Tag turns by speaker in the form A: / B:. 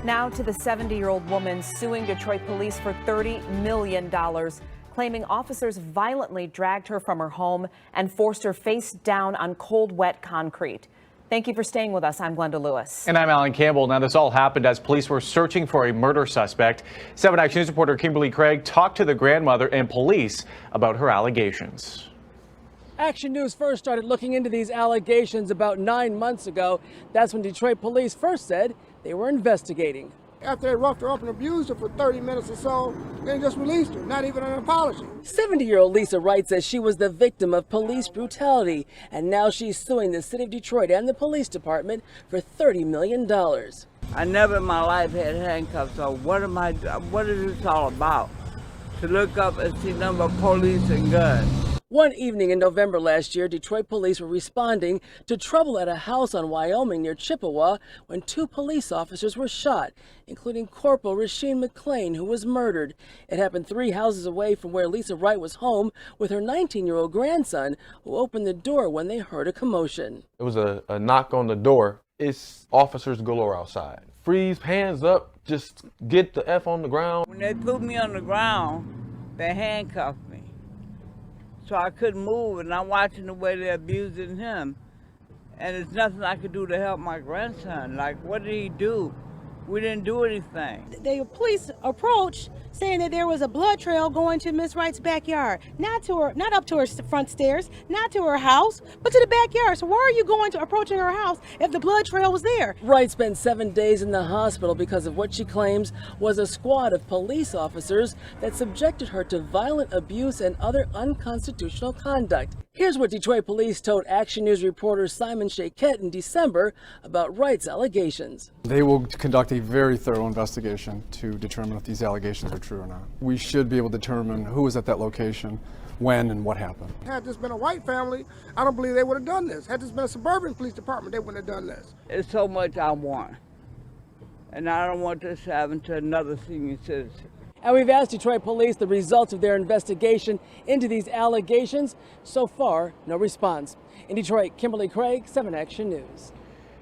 A: Now to the 70-year-old woman suing Detroit police for $30 million, claiming officers violently dragged her from her home and forced her face down on cold, wet concrete. Thank you for staying with us. I'm Glenda Lewis.
B: And I'm Alan Campbell. Now, this all happened as police were searching for a murder suspect. 7 Action News reporter Kimberly Craig talked to the grandmother and police about her allegations.
C: Action News first started looking into these allegations about 9 months ago. That's when Detroit police first said they were investigating.
D: After they roughed her up and abused her for 30 minutes or so, they just released her, not even an apology.
C: 70-year-old Lisa Wright says she was the victim of police brutality, and now she's suing the city of Detroit and the police department for $30 million.
E: I never in my life had handcuffs, so what is this all about? To look up and see number of police and guns.
C: One evening in November last year, Detroit police were responding to trouble at a house on Wyoming near Chippewa when 2 police officers were shot, including Corporal Rasheen McClain, who was murdered. It happened 3 houses away from where Lisa Wright was home with her 19-year-old grandson, who opened the door when they heard a commotion.
F: It was a knock on the door. It's officers galore outside. Freeze, hands up, just get the F on the ground.
E: When they threw me on the ground, they handcuffed me. So I couldn't move, and I'm watching the way they're abusing him. And there's nothing I could do to help my grandson. Like, what did he do? We didn't do anything.
G: The police approached saying that there was a blood trail going to Miss Wright's backyard. Not up to her front stairs, not to her house, but to the backyard. So why are you approaching her house if the blood trail was there?
C: Wright spent 7 days in the hospital because of what she claims was a squad of police officers that subjected her to violent abuse and other unconstitutional conduct. Here's what Detroit police told Action News reporter Simon Shaquette in December about Wright's allegations.
H: They will conduct a very thorough investigation to determine if these allegations are true or not. We should be able to determine who was at that location, when, and what happened.
D: Had this been a white family, I don't believe they would have done this. Had this been a suburban police department, they wouldn't have done this.
E: It's so much I want. And I don't want this to happen to another senior citizen.
C: And we've asked Detroit police the results of their investigation into these allegations. So far, no response. In Detroit, Kimberly Craig, 7 Action News.